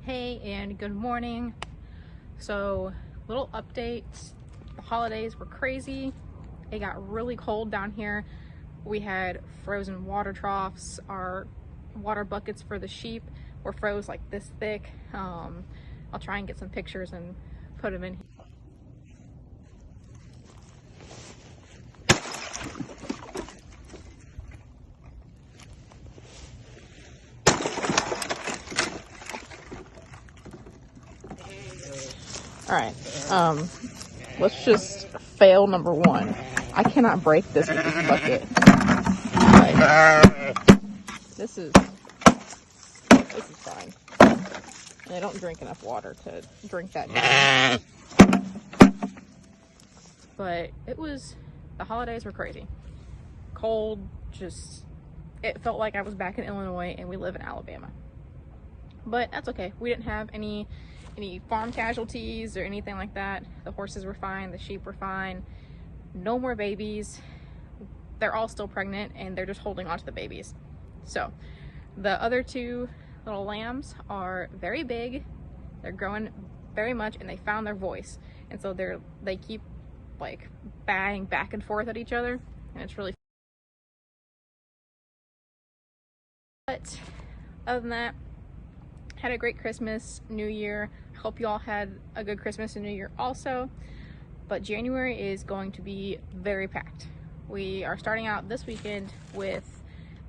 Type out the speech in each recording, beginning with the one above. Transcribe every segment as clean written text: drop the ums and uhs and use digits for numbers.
Hey and good morning. So, little updates. The holidays were crazy. It got really cold down here. We had frozen water troughs. Our water buckets for the sheep were froze like this thick. I'll try and get some pictures and put them in here. All right, let's just fail number one. I cannot break this with this bucket. Like, this is fine. And I don't drink enough water to drink that down. But the holidays were crazy. Cold, it felt like I was back in Illinois and we live in Alabama. But that's okay. We didn't have any farm casualties or anything like that. The horses were fine, the sheep were fine. No more babies. They're all still pregnant and they're just holding on to the babies. So the other two little lambs are very big. They're growing very much and they found their voice. And so they keep like banging back and forth at each other and it's really But other than that, had a great Christmas, New Year. Hope you all had a good Christmas and New Year also. But January is going to be very packed. We are starting out this weekend with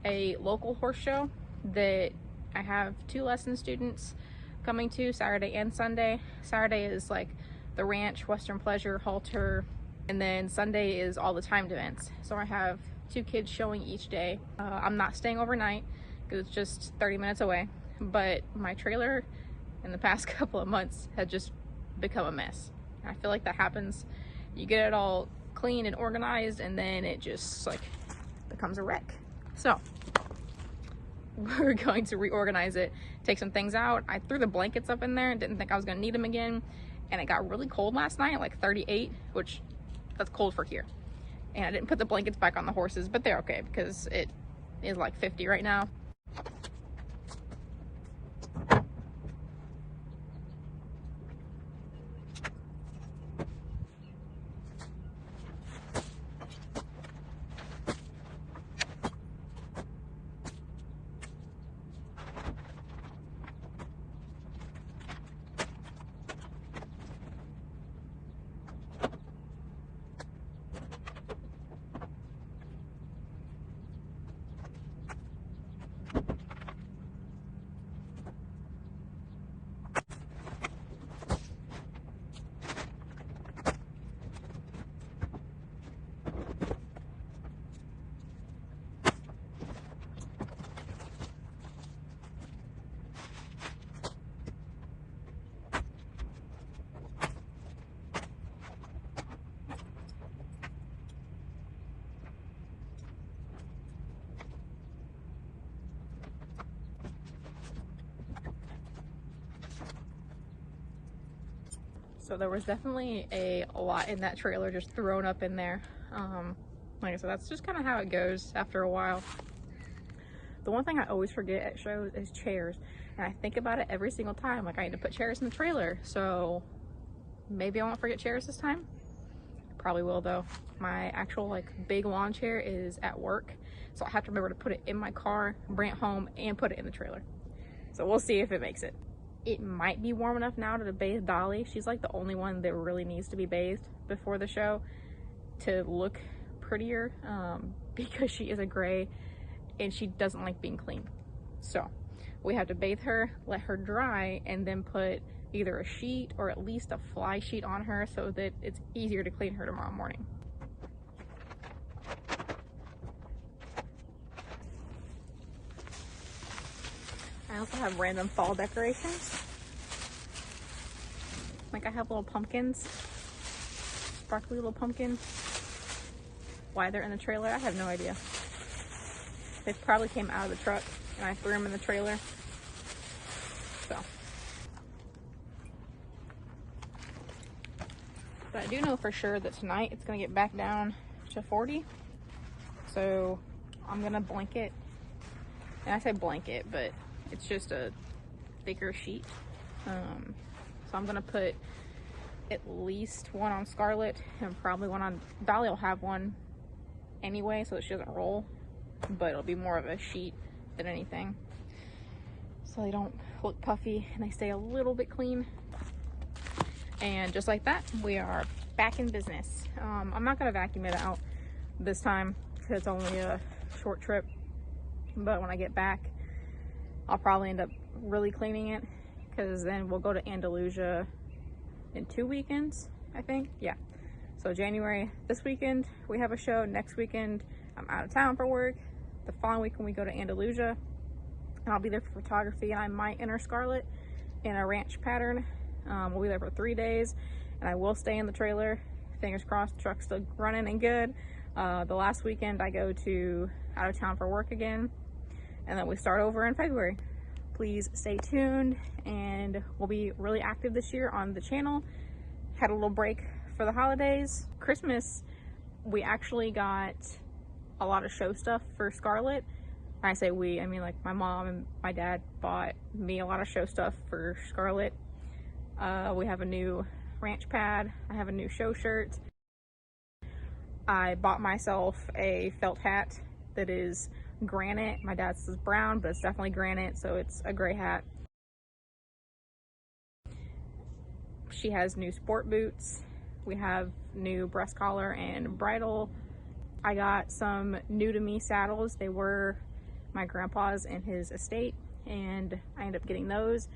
a local horse show that I have 2 lesson students coming to Saturday and Sunday. Saturday is like the ranch, Western Pleasure, halter, and then Sunday is all the timed events. So I have 2 kids showing each day. I'm not staying overnight because it's just 30 minutes away. But my trailer in the past couple of months had just become a mess. I feel like that happens. You get it all clean and organized and then it just like becomes a wreck. So we're going to reorganize it, take some things out. I threw the blankets up in there and didn't think I was gonna need them again. And it got really cold last night, like 38, which that's cold for here. And I didn't put the blankets back on the horses, but they're okay because it is like 50 right now. So there was definitely a lot in that trailer just thrown up in there. Like I said, that's just kind of how it goes after a while. The one thing I always forget at shows is chairs. And I think about it every single time. Like I need to put chairs in the trailer. So maybe I won't forget chairs this time. Probably will though. My actual like big lawn chair is at work. So I have to remember to put it in my car, bring it home, and put it in the trailer. So we'll see if it makes it. It might be warm enough now to bathe Dolly. She's like the only one that really needs to be bathed before the show to look prettier because she is a gray and she doesn't like being clean. So we have to bathe her, let her dry, and then put either a sheet or at least a fly sheet on her so that it's easier to clean her tomorrow morning. I also have random fall decorations. Like I have little pumpkins, sparkly little pumpkins. Why they're in the trailer, I have no idea. They probably came out of the truck and I threw them in the trailer. So. But I do know for sure that tonight it's gonna get back down to 40. So I'm gonna blanket, and I say blanket, but it's just a thicker sheet So I'm gonna put at least one on Scarlet and probably one on Dolly. Will have one anyway so that she doesn't roll, but it'll be more of a sheet than anything, so they don't look puffy and they stay a little bit clean. And just like that, we are back in business. I'm not gonna vacuum it out this time because it's only a short trip, but when I get back I'll probably end up really cleaning it, because then we'll go to Andalusia in 2 weekends, I think. Yeah, so January, this weekend we have a show. Next weekend I'm out of town for work. The following weekend we go to Andalusia and I'll be there for photography, and I might enter Scarlet in a ranch pattern. We'll be there for 3 days and I will stay in the trailer. Fingers crossed the truck's still running and good. The last weekend I go to out of town for work again, and then we start over in February. Please stay tuned, and we'll be really active this year on the channel. Had a little break for the holidays. Christmas, we actually got a lot of show stuff for Scarlet. When I say we, I mean like my mom and my dad bought me a lot of show stuff for Scarlet. We have a new ranch pad. I have a new show shirt. I bought myself a felt hat that is granite. My dad's is brown, but it's definitely granite, so it's a gray hat. She has new sport boots. We have new breast collar and bridle. I got some new to me saddles. They were my grandpa's in his estate, and I ended up getting those.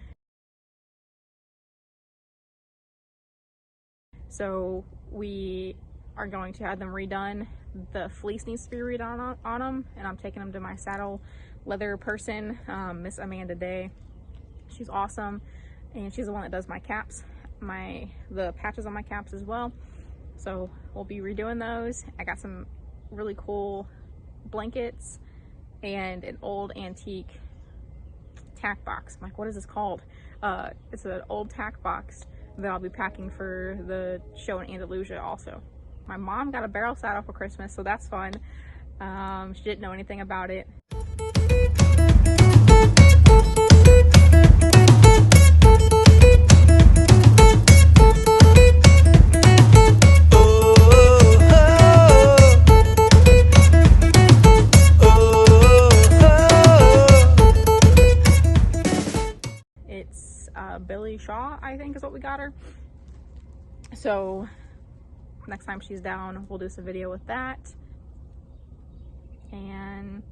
So we are going to have them redone. The fleece needs to be redone on them, and I'm taking them to my saddle leather person, Miss Amanda Day. She's awesome, and she's the one that does my caps, the patches on my caps as well. So we'll be redoing those. I got some really cool blankets and an old antique tack box. I'm like, what is this called? It's an old tack box that I'll be packing for the show in Andalusia also. My mom got a barrel saddle for Christmas, so that's fun. She didn't know anything about it. It's Billy Shaw, I think is what we got her. So next time she's down, we'll do some video with that. And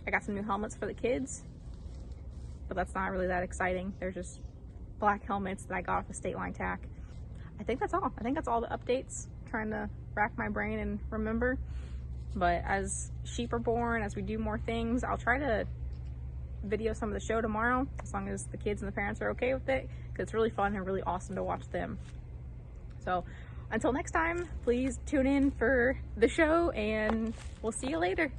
I got some new helmets for the kids, but that's not really that exciting. They're just black helmets that I got off of State Line Tack. I think that's all. I think that's all the updates. I'm trying to rack my brain and remember. But as sheep are born, as we do more things, I'll try to video some of the show tomorrow, as long as the kids and the parents are okay with it, because it's really fun and really awesome to watch them. So until next time, please tune in for the show, and we'll see you later.